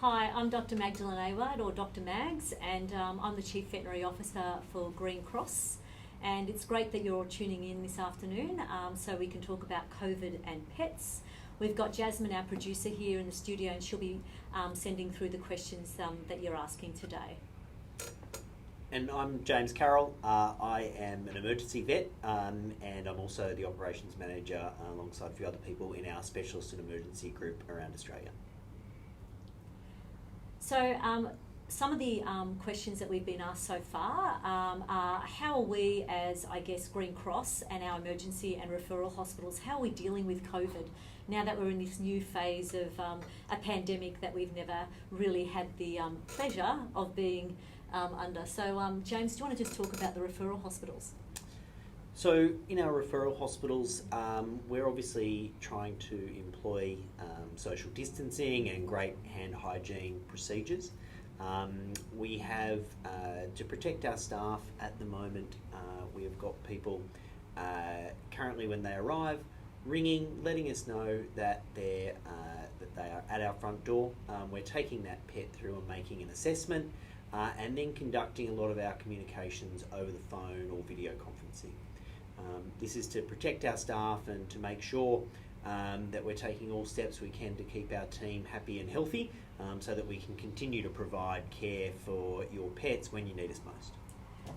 Hi, I'm Dr. Magdoline Awad, or Dr. Mags, and I'm the Chief Veterinary Officer for Green Cross. And it's great that you're all tuning in this afternoon so we can talk about COVID and pets. We've got Jasmine, our producer, here in the studio, and she'll be sending through the questions that you're asking today. And I'm James Carroll. I am an emergency vet and I'm also the operations manager alongside a few other people in our specialist and emergency group around Australia. So some of the questions that we've been asked so far are how are we as, I guess, Green Cross and our emergency and referral hospitals, how are we dealing with COVID now that we're in this new phase of a pandemic that we've never really had the pleasure of being under. So James, do you want to just talk about the referral hospitals? So in our referral hospitals, we're obviously trying to employ social distancing and great hand hygiene procedures. We have, to protect our staff at the moment, we have got people currently when they arrive ringing, letting us know that they are at our front door. We're taking that pet through and making an assessment and then conducting a lot of our communications over the phone or video conferencing. This is to protect our staff and to make sure that we're taking all steps we can to keep our team happy and healthy so that we can continue to provide care for your pets when you need us most.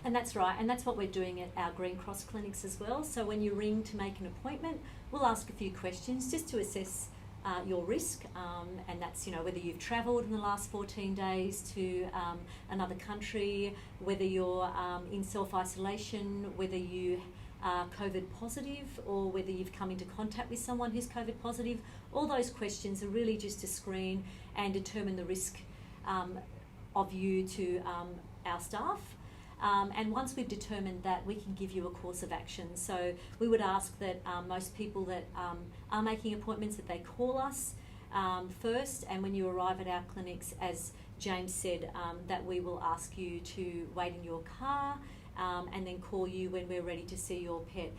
And that's right, and that's what we're doing at our Green Cross clinics as well. So when you ring to make an appointment, we'll ask a few questions just to assess your risk, and that's, you know, whether you've travelled in the last 14 days to another country, whether you're in self-isolation, whether you are COVID positive, or whether you've come into contact with someone who's COVID positive. All those questions are really just to screen and determine the risk of you to our staff. And once we've determined that, we can give you a course of action. So we would ask that most people that are making appointments, that they call us first, and when you arrive at our clinics, as James said, that we will ask you to wait in your car and then call you when we're ready to see your pet.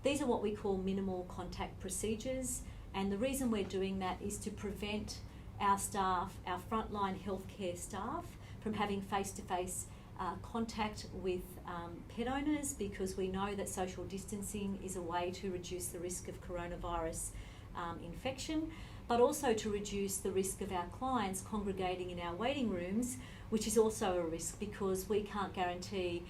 These are what we call minimal contact procedures, and the reason we're doing that is to prevent our staff, our frontline healthcare staff, from having face-to-face contact with pet owners, because we know that social distancing is a way to reduce the risk of coronavirus infection, but also to reduce the risk of our clients congregating in our waiting rooms, which is also a risk because we can't guarantee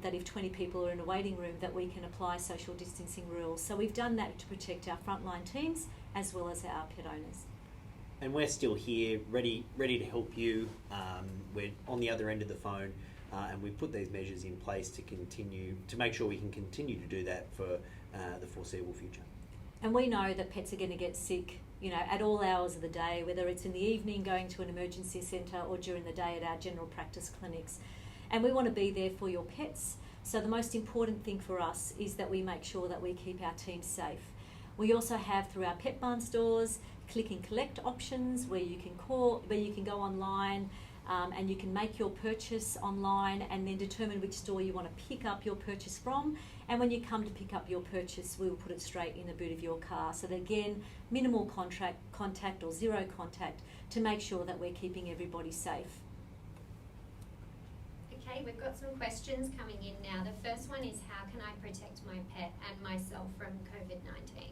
that if 20 people are in a waiting room that we can apply social distancing rules. So we've done that to protect our frontline teams as well as our pet owners. And we're still here, ready to help you. We're on the other end of the phone. And we've put these measures in place to make sure we can continue to do that for the foreseeable future. And we know that pets are going to get sick, you know, at all hours of the day, whether it's in the evening going to an emergency centre or during the day at our general practice clinics. And we want to be there for your pets. So the most important thing for us is that we make sure that we keep our team safe. We also have, through our Pet Barn stores, click and collect options where you can go online. And you can make your purchase online and then determine which store you want to pick up your purchase from. And when you come to pick up your purchase, we will put it straight in the boot of your car. So that, again, minimal contact or zero contact to make sure that we're keeping everybody safe. Okay, we've got some questions coming in now. The first one is, how can I protect my pet and myself from COVID-19?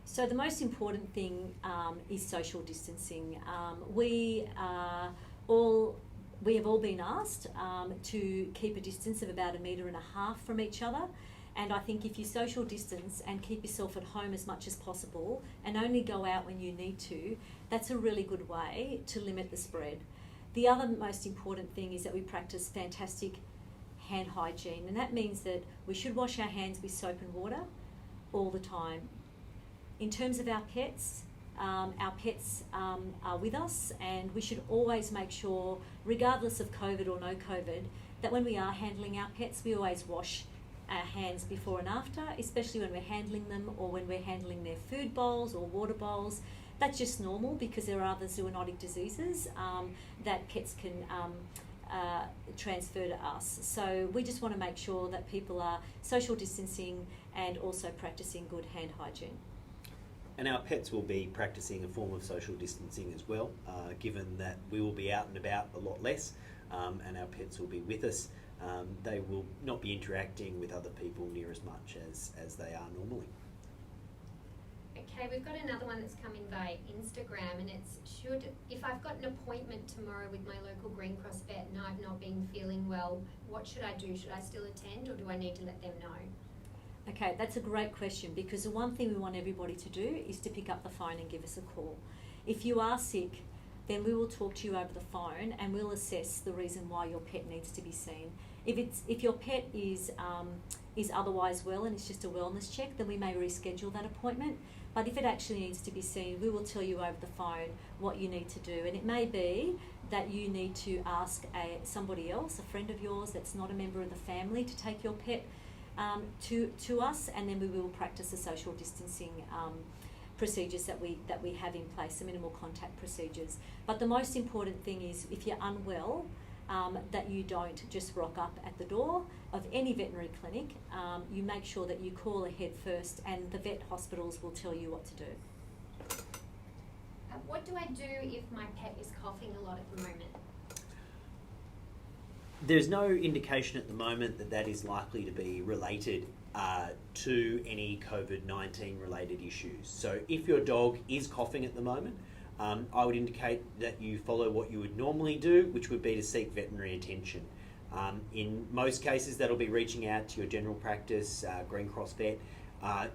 So the most important thing is social distancing. We have all been asked to keep a distance of about 1.5 meters from each other. And I think if you social distance and keep yourself at home as much as possible and only go out when you need to, that's a really good way to limit the spread. The other most important thing is that we practice fantastic hand hygiene, and that means that we should wash our hands with soap and water all the time. In terms of our pets are with us, and we should always make sure, regardless of COVID or no COVID, that when we are handling our pets, we always wash our hands before and after, especially when we're handling them or when we're handling their food bowls or water bowls. That's just normal because there are other zoonotic diseases that pets can transfer to us. So we just want to make sure that people are social distancing and also practicing good hand hygiene. And our pets will be practicing a form of social distancing as well, given that we will be out and about a lot less, and our pets will be with us. They will not be interacting with other people near as much as they are normally. Okay, we've got another one that's come in by Instagram, and it's if I've got an appointment tomorrow with my local Green Cross vet and I've not been feeling well, what should I do? Should I still attend, or do I need to let them know? Okay, that's a great question, because the one thing we want everybody to do is to pick up the phone and give us a call. If you are sick, then we will talk to you over the phone and we'll assess the reason why your pet needs to be seen. If your pet is otherwise well and it's just a wellness check, then we may reschedule that appointment. But if it actually needs to be seen, we will tell you over the phone what you need to do. And it may be that you need to ask somebody else, a friend of yours that's not a member of the family, to take your pet to us, and then we will practice the social distancing procedures that we have in place, the minimal contact procedures. But the most important thing is, if you're unwell, that you don't just rock up at the door of any veterinary clinic. You make sure that you call ahead first, and the vet hospitals will tell you what to do. What do I do if my pet is coughing a lot at the moment? There's no indication at the moment that is likely to be related to any COVID-19 related issues. So if your dog is coughing at the moment, I would indicate that you follow what you would normally do, which would be to seek veterinary attention. In most cases, that'll be reaching out to your general practice, Green Cross vet.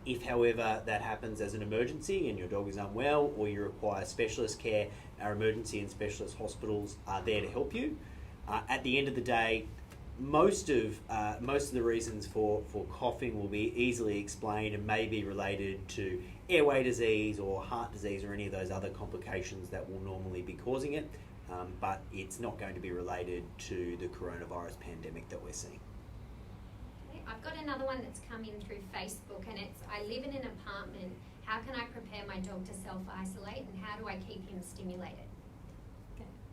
If, however, that happens as an emergency and your dog is unwell or you require specialist care, our emergency and specialist hospitals are there to help you. At the end of the day, most of the reasons for coughing will be easily explained and may be related to airway disease or heart disease or any of those other complications that will normally be causing it, but it's not going to be related to the coronavirus pandemic that we're seeing. Okay, I've got another one that's come in through Facebook, and it's, I live in an apartment. How can I prepare my dog to self-isolate, and how do I keep him stimulated?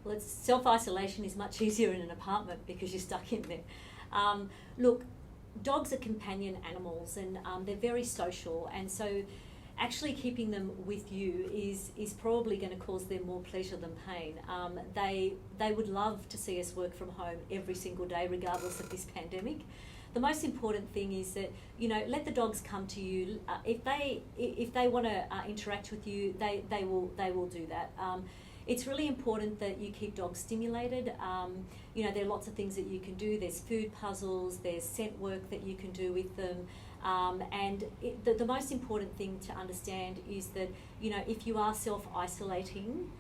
Well, self-isolation is much easier in an apartment because you're stuck in there. Look, dogs are companion animals, and they're very social, and so actually keeping them with you is probably going to cause them more pleasure than pain. They would love to see us work from home every single day, regardless of this pandemic. The most important thing is that, let the dogs come to you. If they want to interact with you, they will do that. It's really important that you keep dogs stimulated. There are lots of things that you can do. There's food puzzles, there's scent work that you can do with them. And the most important thing to understand is that, if you are self-isolating,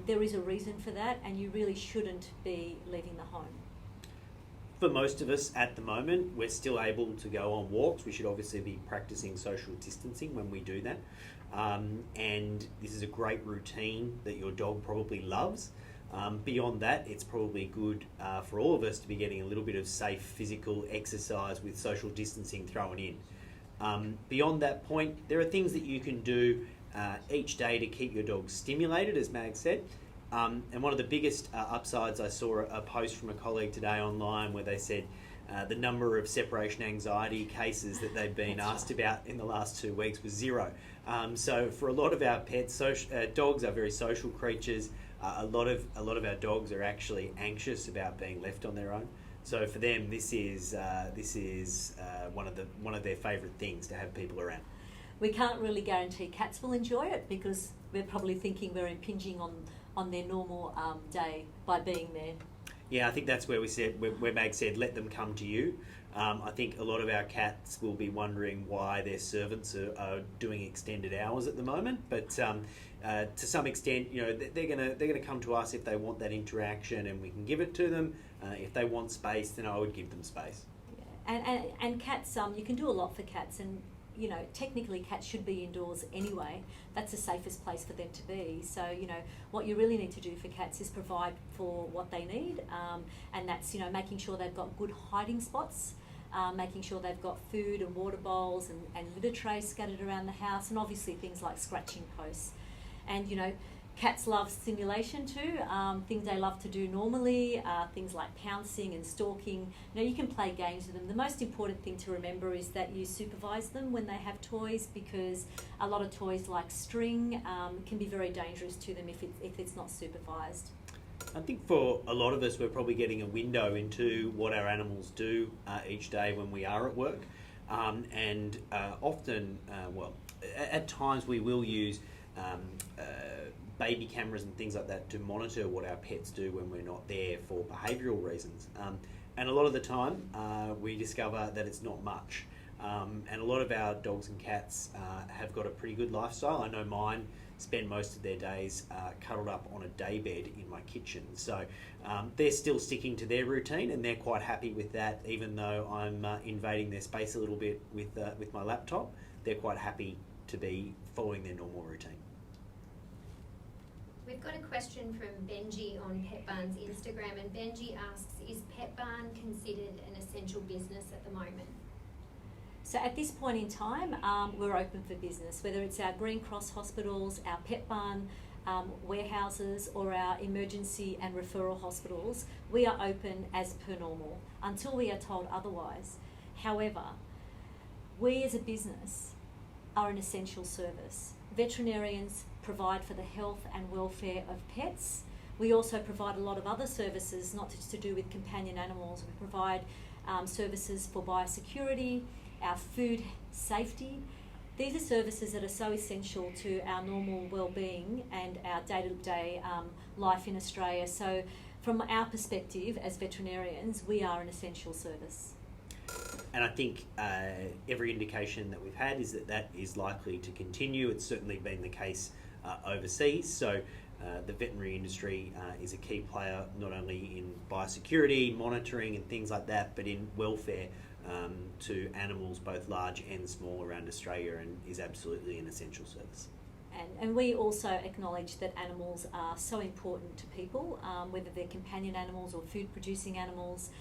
there is a reason for that, and you really shouldn't be leaving the home. For most of us at the moment, we're still able to go on walks. We should obviously be practicing social distancing when we do that. And this is a great routine that your dog probably loves. Beyond that, it's probably good for all of us to be getting a little bit of safe physical exercise with social distancing thrown in. Beyond that point, there are things that you can do each day to keep your dog stimulated, as Mag said. And one of the biggest upsides, I saw a post from a colleague today online where they said the number of separation anxiety cases that they've been asked about in the last 2 weeks was 0. So for a lot of our pets, dogs are very social creatures. A lot of our dogs are actually anxious about being left on their own. So for them, this is one of their favourite things, to have people around. We can't really guarantee cats will enjoy it, because we're probably thinking we're impinging on their normal day by being there. Yeah, I think that's where where Mag said, let them come to you. I think a lot of our cats will be wondering why their servants are doing extended hours at the moment, but to some extent, they're gonna come to us if they want that interaction, and we can give it to them. If they want space, then I would give them space. Yeah. And cats, you can do a lot for cats, and technically cats should be indoors anyway. That's the safest place for them to be. So, what you really need to do for cats is provide for what they need, and that's, making sure they've got good hiding spots, making sure they've got food and water bowls and litter trays scattered around the house, and obviously things like scratching posts. And, Cats love stimulation too, things they love to do normally, things like pouncing and stalking. You can play games with them. The most important thing to remember is that you supervise them when they have toys, because a lot of toys like string can be very dangerous to them if it's not supervised. I think for a lot of us, we're probably getting a window into what our animals do each day when we are at work. And often, at times we will use baby cameras and things like that to monitor what our pets do when we're not there for behavioural reasons. And a lot of the time, we discover that it's not much. And a lot of our dogs and cats have got a pretty good lifestyle. I know mine spend most of their days cuddled up on a day bed in my kitchen. So they're still sticking to their routine, and they're quite happy with that, even though I'm invading their space a little bit with my laptop. They're quite happy to be following their normal routine. We've got a question from Benji on Pet Barn's Instagram, and Benji asks, is Pet Barn considered an essential business at the moment? So at this point in time, we're open for business, whether it's our Green Cross hospitals, our Pet Barn warehouses, or our emergency and referral hospitals. We are open as per normal until we are told otherwise. However, we as a business are an essential service. Veterinarians provide for the health and welfare of pets. We also provide a lot of other services, not just to do with companion animals. We provide services for biosecurity, our food safety. These are services that are so essential to our normal well-being and our day-to-day life in Australia. So from our perspective as veterinarians, we are an essential service. And I think every indication that we've had is that is likely to continue. It's certainly been the case overseas. So the veterinary industry is a key player not only in biosecurity, monitoring and things like that, but in welfare to animals both large and small around Australia, and is absolutely an essential service. And we also acknowledge that animals are so important to people, whether they're companion animals or food-producing animals,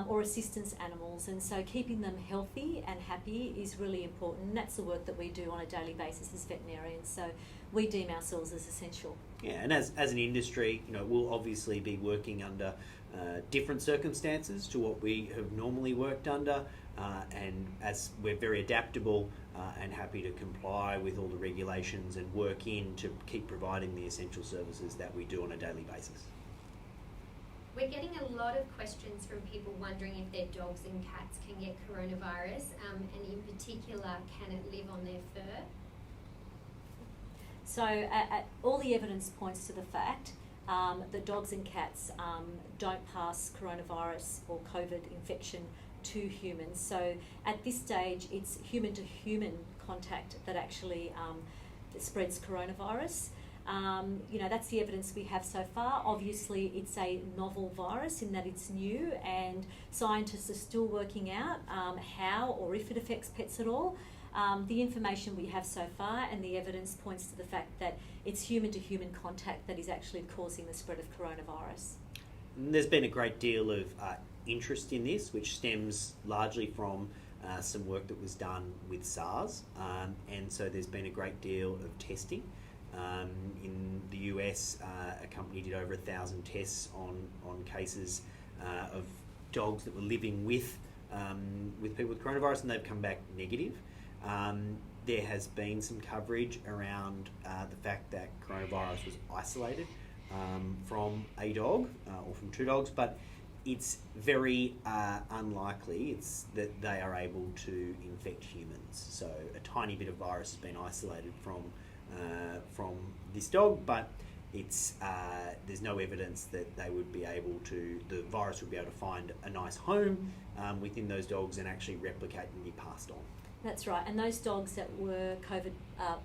or assistance animals, and so keeping them healthy and happy is really important, and that's the work that we do on a daily basis as veterinarians, so we deem ourselves as essential. Yeah, and as an industry, we'll obviously be working under different circumstances to what we have normally worked under, and as we're very adaptable and happy to comply with all the regulations and work in to keep providing the essential services that we do on a daily basis. We're getting a lot of questions from people wondering if their dogs and cats can get coronavirus, and in particular, can it live on their fur? So all the evidence points to the fact that dogs and cats don't pass coronavirus or COVID infection to humans. So at this stage, it's human-to-human contact that actually spreads coronavirus. That's the evidence we have so far. Obviously, it's a novel virus in that it's new, and scientists are still working out how or if it affects pets at all. The information we have so far and the evidence points to the fact that it's human-to-human contact that is actually causing the spread of coronavirus. There's been a great deal of interest in this, which stems largely from some work that was done with SARS, and so there's been a great deal of testing. In the US, a company did over 1,000 tests on cases of dogs that were living with people with coronavirus, and they've come back negative. There has been some coverage around the fact that coronavirus was isolated from a dog or from two dogs, but it's very unlikely that they are able to infect humans. So a tiny bit of virus has been isolated from this dog, but there's no evidence that the virus would be able to find a nice home within those dogs and actually replicate and be passed on. That's right, and those dogs that were COVID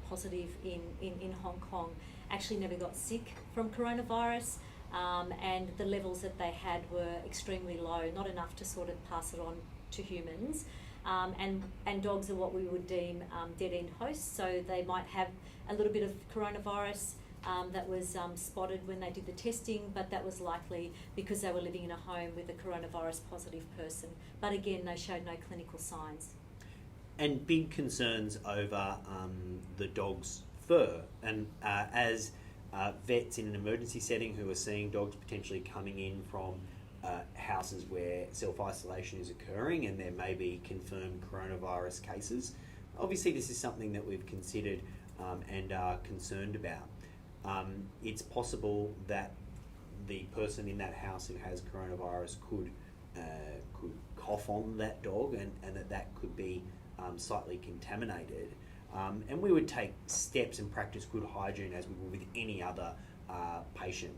positive in Hong Kong actually never got sick from coronavirus, and the levels that they had were extremely low, not enough to sort of pass it on to humans. And dogs are what we would deem dead-end hosts, so they might have a little bit of coronavirus that was spotted when they did the testing, but that was likely because they were living in a home with a coronavirus positive person. But again, they showed no clinical signs. And big concerns over the dog's fur, and as vets in an emergency setting who are seeing dogs potentially coming in from houses where self-isolation is occurring and there may be confirmed coronavirus cases. Obviously, this is something that we've considered and are concerned about. It's possible that the person in that house who has coronavirus could cough on that dog and that could be slightly contaminated. And we would take steps and practice good hygiene as we would with any other patient.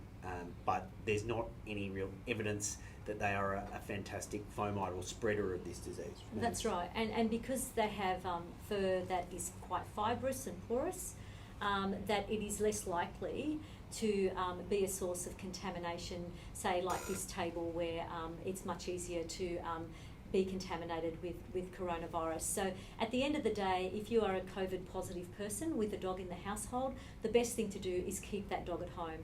But there's not any real evidence that they are a fantastic fomite or spreader of this disease. That's right, and because they have fur that is quite fibrous and porous, that it is less likely to be a source of contamination, say like this table where it's much easier to be contaminated with coronavirus. So at the end of the day, if you are a COVID positive person with a dog in the household, the best thing to do is keep that dog at home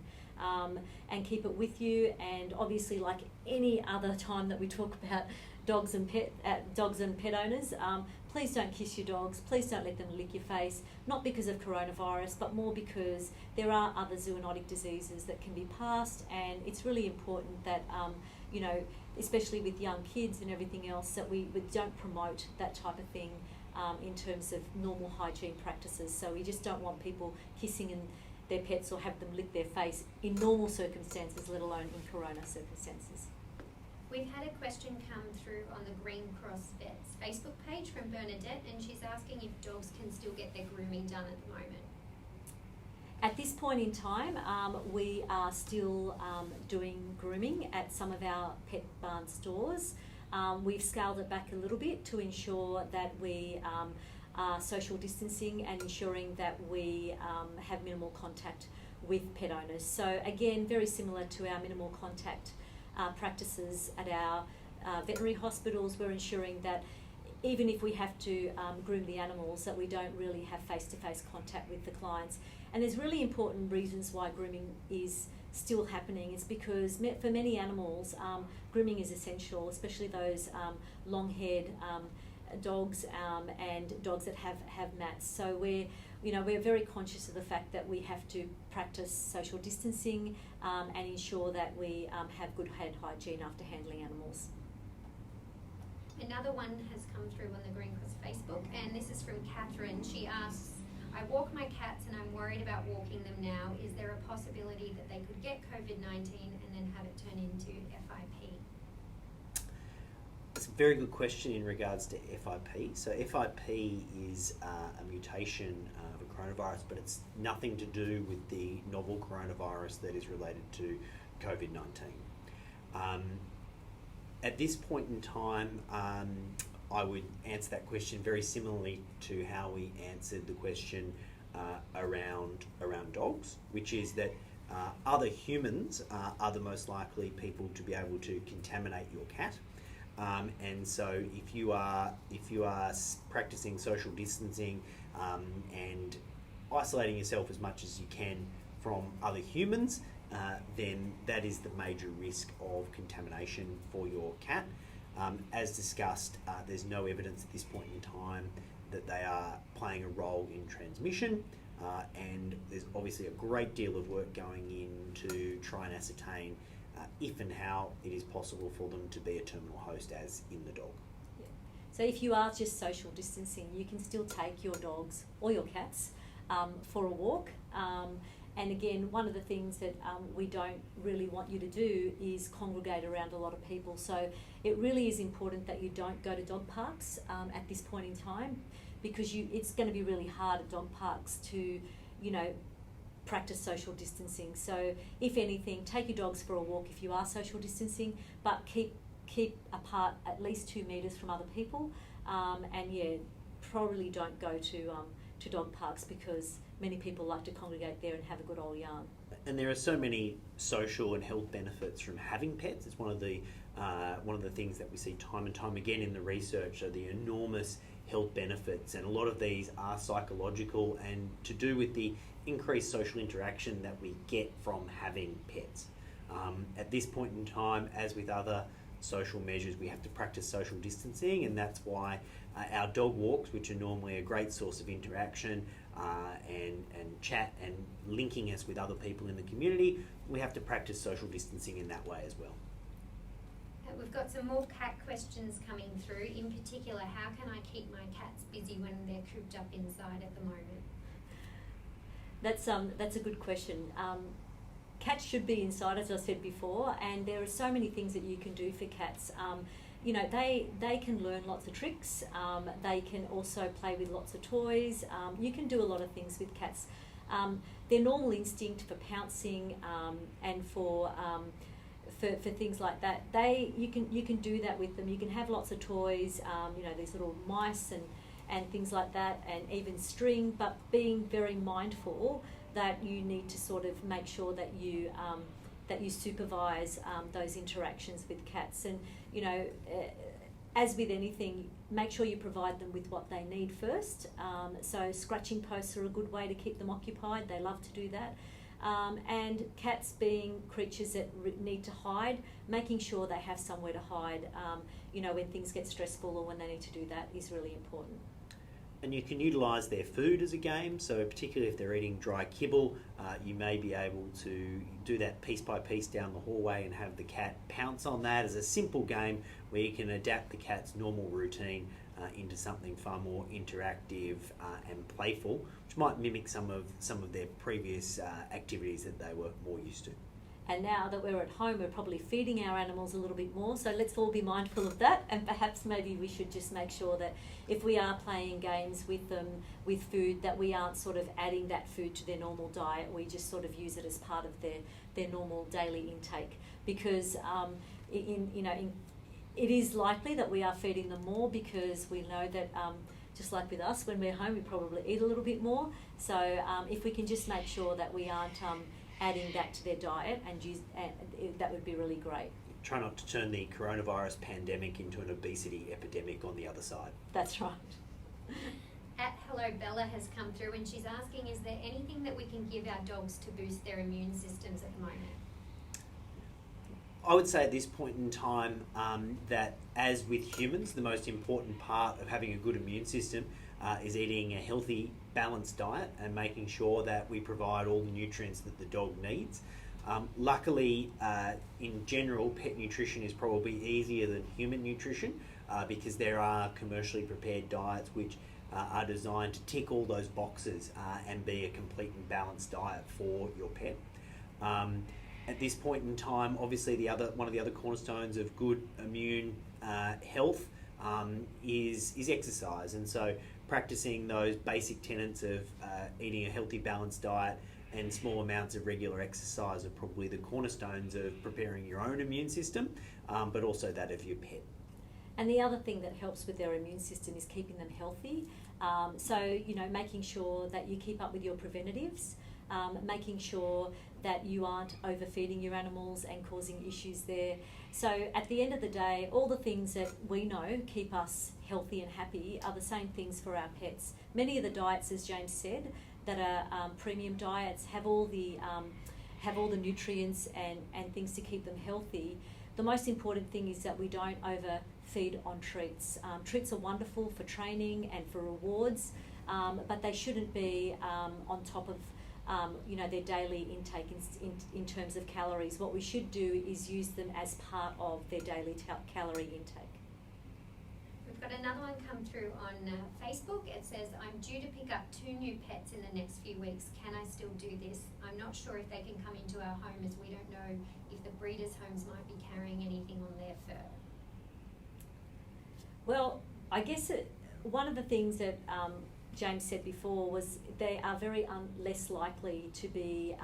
and keep it with you. And obviously, like any other time that we talk about dogs and pet owners, please don't kiss your dogs, please don't let them lick your face, not because of coronavirus, but more because there are other zoonotic diseases that can be passed, and it's really important that, especially with young kids and everything else, that we don't promote that type of thing in terms of normal hygiene practices. So we just don't want people kissing in their pets or have them lick their face in normal circumstances, let alone in corona circumstances. We've had a question come through on the Green Cross Vets Facebook page from Bernadette, and she's asking if dogs can still get their grooming done at the moment. At this point in time, we are still doing grooming at some of our pet barn stores. We've scaled it back a little bit to ensure that we are social distancing and ensuring that we have minimal contact with pet owners. So again, very similar to our minimal contact practices at our veterinary hospitals, we're ensuring that even if we have to groom the animals, that we don't really have face-to-face contact with the clients. And there's really important reasons why grooming is still happening. It's because for many animals, grooming is essential, especially those long-haired dogs and dogs that have mats. So we're very conscious of the fact that we have to practice social distancing and ensure that we have good hand hygiene after handling animals. Another one has come through on the Green Cross Facebook, and this is from Catherine. She asks, I walk my cats and I'm worried about walking them now. Is there a possibility that they could get COVID-19 and then have it turn into FIP? It's a very good question in regards to FIP. So FIP is a mutation of a coronavirus, but it's nothing to do with the novel coronavirus that is related to COVID-19. At this point in time, I would answer that question very similarly to how we answered the question around dogs, which is that other humans are the most likely people to be able to contaminate your cat. And so if you are practicing social distancing and isolating yourself as much as you can from other humans, then that is the major risk of contamination for your cat. As discussed, there's no evidence at this point in time that they are playing a role in transmission, and there's obviously a great deal of work going in to try and ascertain if and how it is possible for them to be a terminal host, as in the dog. Yeah. So if you are just social distancing, you can still take your dogs or your cats for a walk. And again, one of the things that we don't really want you to do is congregate around a lot of people. So it really is important that you don't go to dog parks at this point in time, because it's going to be really hard at dog parks to, practice social distancing. So if anything, take your dogs for a walk if you are social distancing, but keep apart at least 2 meters from other people. Probably don't go to dog parks, because many people like to congregate there and have a good old yarn. And there are so many social and health benefits from having pets. It's one of the things that we see time and time again in the research, are the enormous health benefits, and a lot of these are psychological and to do with the increased social interaction that we get from having pets. At this point in time, as with other social measures. We have to practice social distancing, and that's why our dog walks, which are normally a great source of interaction and chat and linking us with other people in the community, we have to practice social distancing in that way as well. We've got some more cat questions coming through. In particular, how can I keep my cats busy when they're cooped up inside at the moment? That's a good question. Cats should be inside, as I said before, and there are so many things that you can do for cats. They can learn lots of tricks. They can also play with lots of toys. You can do a lot of things with cats. Their normal instinct for pouncing and for things like that, you can do that with them. You can have lots of toys. These little mice and things like that, and even string. But being very mindful that you need to sort of make sure that you supervise those interactions with cats. And as with anything, make sure you provide them with what they need first. So scratching posts are a good way to keep them occupied. They love to do that. And cats being creatures that need to hide, making sure they have somewhere to hide, when things get stressful or when they need to do that is really important. And you can utilise their food as a game, so particularly if they're eating dry kibble, you may be able to do that piece by piece down the hallway and have the cat pounce on that as a simple game where you can adapt the cat's normal routine into something far more interactive and playful, which might mimic some of their previous activities that they were more used to. And now that we're at home, we're probably feeding our animals a little bit more, so let's all be mindful of that, and perhaps maybe we should just make sure that if we are playing games with them with food, that we aren't sort of adding that food to their normal diet. We just sort of use it as part of their normal daily intake, because it is likely that we are feeding them more, because we know that just like with us, when we're home, we probably eat a little bit more. So if we can just make sure that we aren't adding that to their diet, and that would be really great. Try not to turn the coronavirus pandemic into an obesity epidemic on the other side. That's right. At Hello Bella has come through, and she's asking, is there anything that we can give our dogs to boost their immune systems at the moment? I would say at this point in time that, as with humans, the most important part of having a good immune system is eating a healthy, balanced diet and making sure that we provide all the nutrients that the dog needs. Luckily, in general, pet nutrition is probably easier than human nutrition because there are commercially prepared diets which are designed to tick all those boxes and be a complete and balanced diet for your pet. At this point in time, obviously one of the other cornerstones of good immune health is exercise, and so practicing those basic tenets of eating a healthy, balanced diet and small amounts of regular exercise are probably the cornerstones of preparing your own immune system, but also that of your pet. And the other thing that helps with their immune system is keeping them healthy. So, making sure that you keep up with your preventatives, making sure that you aren't overfeeding your animals and causing issues there. So at the end of the day, all the things that we know keep us healthy and happy are the same things for our pets. Many of the diets, as James said, that are premium diets have all the nutrients and things to keep them healthy. The most important thing is that we don't overfeed on treats. Treats are wonderful for training and for rewards, but they shouldn't be on top of their daily intake in terms of calories. What we should do is use them as part of their daily calorie intake. We've got another one come through on Facebook. It says, I'm due to pick up 2 new pets in the next few weeks. Can I still do this? I'm not sure if they can come into our home, as we don't know if the breeders' homes might be carrying anything on their fur. Well, I guess one of the things that James said before was they are very less likely to be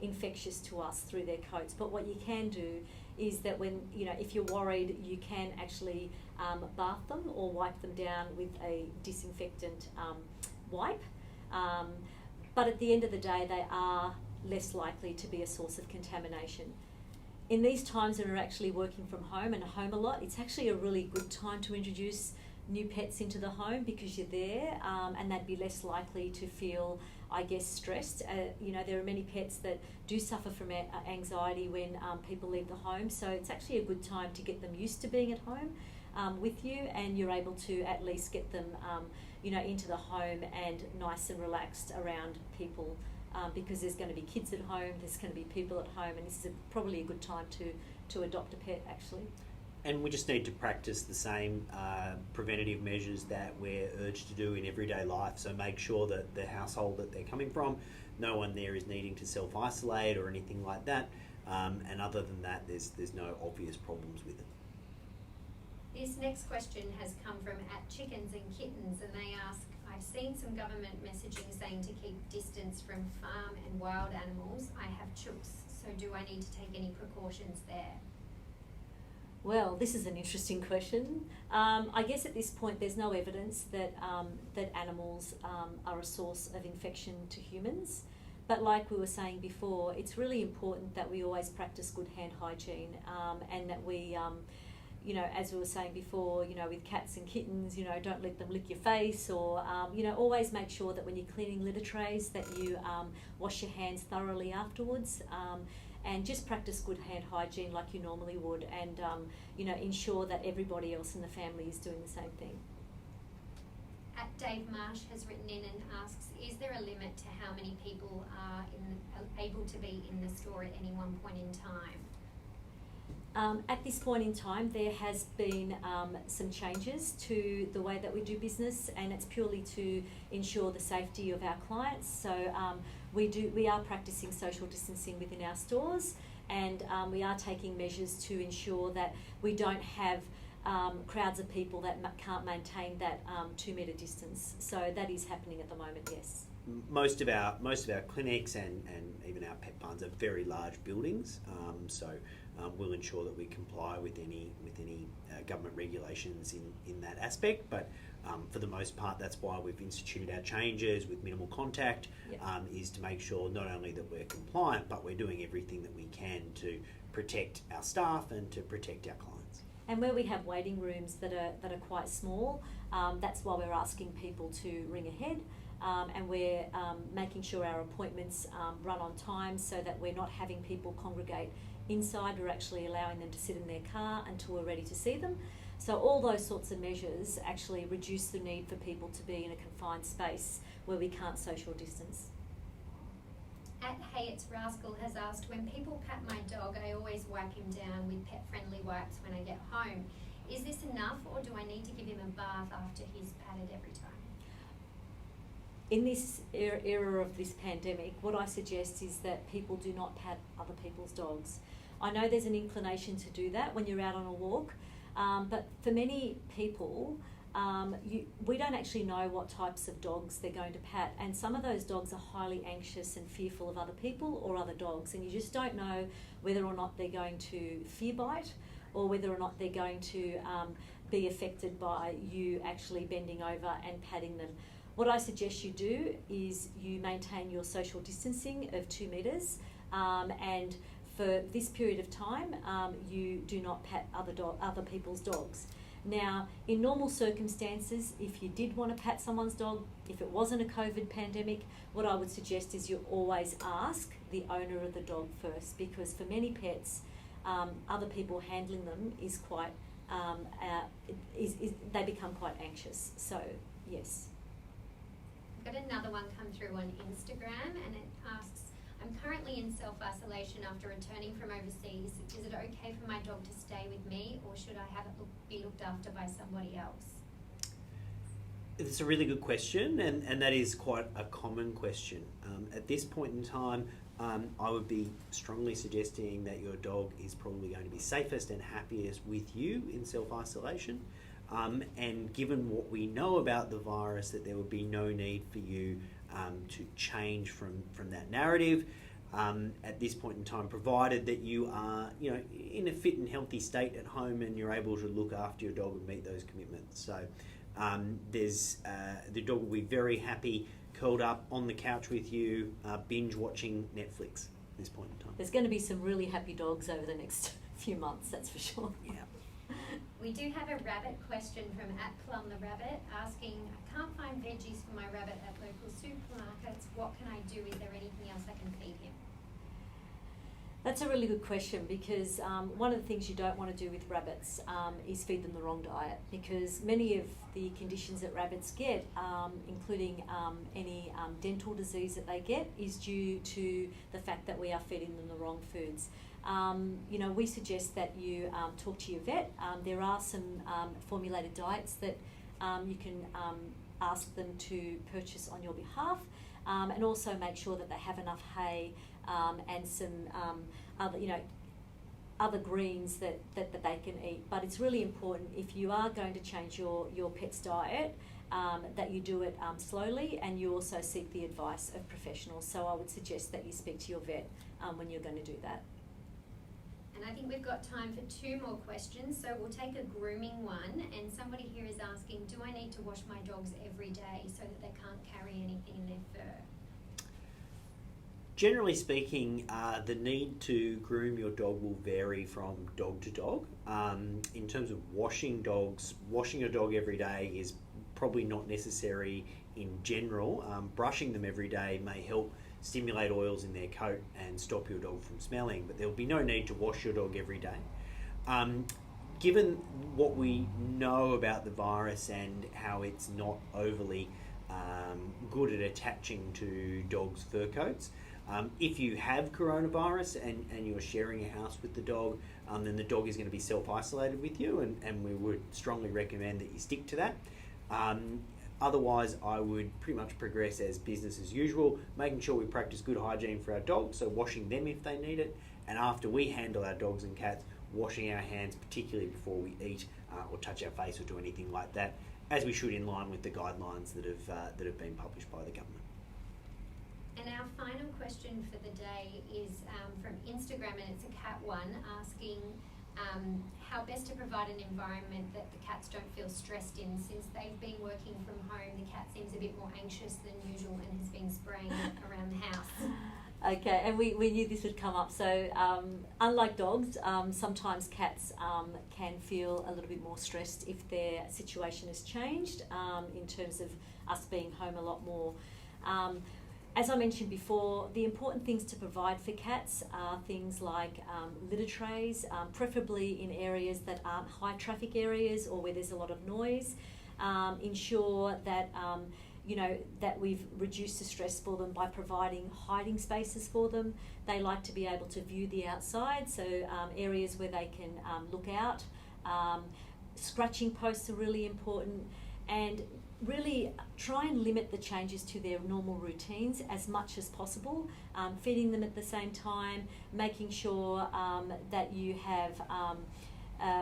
infectious to us through their coats. But what you can do is that if you're worried, you can actually bath them or wipe them down with a disinfectant wipe. But at the end of the day, they are less likely to be a source of contamination. In these times when we're actually working from home and home a lot, it's actually a really good time to introduce new pets into the home because you're there, and they'd be less likely to feel, I guess, stressed. There are many pets that do suffer from anxiety when people leave the home, so it's actually a good time to get them used to being at home with you, and you're able to at least get them into the home and nice and relaxed around people, because there's going to be kids at home, there's going to be people at home, and this is probably a good time to adopt a pet, actually. And we just need to practice the same preventative measures that we're urged to do in everyday life. So make sure that the household that they're coming from, no one there is needing to self-isolate or anything like that. And other than that, there's no obvious problems with it. This next question has come from @Chickens and Kittens, and they ask, I've seen some government messaging saying to keep distance from farm and wild animals. I have chooks, so do I need to take any precautions there? Well, this is an interesting question. I guess at this point there's no evidence that animals are a source of infection to humans. But like we were saying before, it's really important that we always practice good hand hygiene, and that we, as we were saying before, with cats and kittens, don't let them lick your face, or, always make sure that when you're cleaning litter trays that you wash your hands thoroughly afterwards. And just practice good hand hygiene like you normally would, and ensure that everybody else in the family is doing the same thing. Dave Marsh has written in and asks, is there a limit to how many people are able to be in the store at any one point in time? At this point in time, there has been some changes to the way that we do business, and it's purely to ensure the safety of our clients. So we are practicing social distancing within our stores, and we are taking measures to ensure that we don't have crowds of people that can't maintain that 2 metre distance. So that is happening at the moment, yes. Most of our clinics and even our pet barns are very large buildings, so we'll ensure that we comply with any government regulations in that aspect. But for the most part, that's why we've instituted our changes with minimal contact, is to make sure not only that we're compliant, but we're doing everything that we can to protect our staff and to protect our clients. And where we have waiting rooms that are quite small, that's why we're asking people to ring ahead. And we're making sure our appointments run on time, so that we're not having people congregate inside. We're actually allowing them to sit in their car until we're ready to see them. So all those sorts of measures actually reduce the need for people to be in a confined space where we can't social distance. Hey It's Rascal has asked, when people pat my dog, I always wipe him down with pet-friendly wipes when I get home. Is this enough, or do I need to give him a bath after he's patted every time? In this era of this pandemic, what I suggest is that people do not pat other people's dogs. I know there's an inclination to do that when you're out on a walk, but for many people, we don't actually know what types of dogs they're going to pat, and some of those dogs are highly anxious and fearful of other people or other dogs, and you just don't know whether or not they're going to fear bite, or whether or not they're going to be affected by you actually bending over and patting them. What I suggest you do is you maintain your social distancing of 2 metres, and for this period of time, you do not pat other people's dogs. Now, in normal circumstances, if you did want to pat someone's dog, if it wasn't a COVID pandemic, what I would suggest is you always ask the owner of the dog first, because for many pets, other people handling them is quite, they become quite anxious. So, yes. I've got another one come through on Instagram, and it asks, I'm currently in self-isolation after returning from overseas. Is it okay for my dog to stay with me, or should I have it be looked after by somebody else? It's a really good question, and that is quite a common question. At this point in time, I would be strongly suggesting that your dog is probably going to be safest and happiest with you in self-isolation. And given what we know about the virus, that there would be no need for you to change from that narrative at this point in time, provided that you are, in a fit and healthy state at home and you're able to look after your dog and meet those commitments. So the dog will be very happy curled up on the couch with you, binge watching Netflix at this point in time. There's going to be some really happy dogs over the next few months, that's for sure. Yeah. We do have a rabbit question from @Plum the Rabbit asking, I can't find veggies for my rabbit at local supermarkets. What can I do? Is there anything else I can feed him? That's a really good question, because one of the things you don't want to do with rabbits is feed them the wrong diet, because many of the conditions that rabbits get, including any dental disease that they get, is due to the fact that we are feeding them the wrong foods. We suggest that you talk to your vet. There are some formulated diets that you can ask them to purchase on your behalf, and also make sure that they have enough hay and some other greens that they can eat. But it's really important, if you are going to change your pet's diet, that you do it slowly, and you also seek the advice of professionals. So I would suggest that you speak to your vet when you're going to do that. And I think we've got time for 2 more questions, so we'll take a grooming one. And somebody here is asking, do I need to wash my dogs every day so that they can't carry anything in their fur? Generally speaking, the need to groom your dog will vary from dog to dog. In terms of washing dogs, washing a dog every day is probably not necessary in general. Brushing them every day may help stimulate oils in their coat and stop your dog from smelling, but there will be no need to wash your dog every day. Given what we know about the virus and how it's not overly good at attaching to dogs' fur coats, if you have coronavirus and you're sharing a house with the dog, then the dog is going to be self-isolated with you, and we would strongly recommend that you stick to that. Otherwise, I would pretty much progress as business as usual, making sure we practice good hygiene for our dogs, so washing them if they need it, and after we handle our dogs and cats, washing our hands, particularly before we eat or touch our face or do anything like that, as we should, in line with the guidelines that have been published by the government. And our final question for the day is from Instagram, and it's a cat one, asking how best to provide an environment that the cats don't feel stressed in. Since they've been working from home, the cat seems a bit more anxious than usual and has been spraying around the house. Okay, and we knew this would come up. So unlike dogs, sometimes cats can feel a little bit more stressed if their situation has changed, in terms of us being home a lot more. As I mentioned before, the important things to provide for cats are things like litter trays, preferably in areas that aren't high traffic areas or where there's a lot of noise. Ensure that that we've reduced the stress for them by providing hiding spaces for them. They like to be able to view the outside, so areas where they can look out. Scratching posts are really important, and really try and limit the changes to their normal routines as much as possible, feeding them at the same time, making sure that you have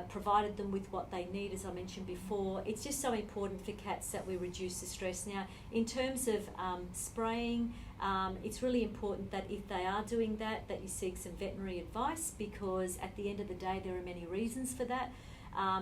provided them with what they need, as I mentioned before. It's just so important for cats that we reduce the stress. Now, in terms of spraying, it's really important that if they are doing that you seek some veterinary advice, because at the end of the day there are many reasons for that.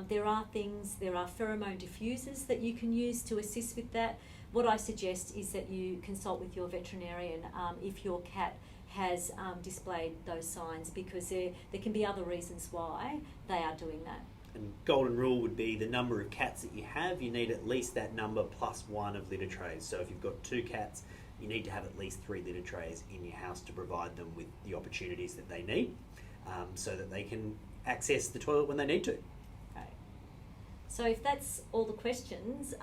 There are pheromone diffusers that you can use to assist with that. What I suggest is that you consult with your veterinarian if your cat has displayed those signs, because there can be other reasons why they are doing that. And golden rule would be the number of cats that you have, you need at least that number plus 1 of litter trays. So if you've got 2 cats, you need to have at least 3 litter trays in your house to provide them with the opportunities that they need, so that they can access the toilet when they need to. So if that's all the questions,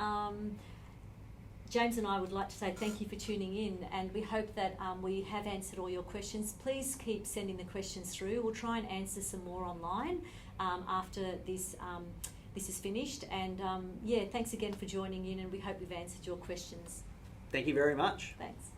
James and I would like to say thank you for tuning in, and we hope that we have answered all your questions. Please keep sending the questions through. We'll try and answer some more online after this is finished. And thanks again for joining in, and we hope we've answered your questions. Thank you very much. Thanks.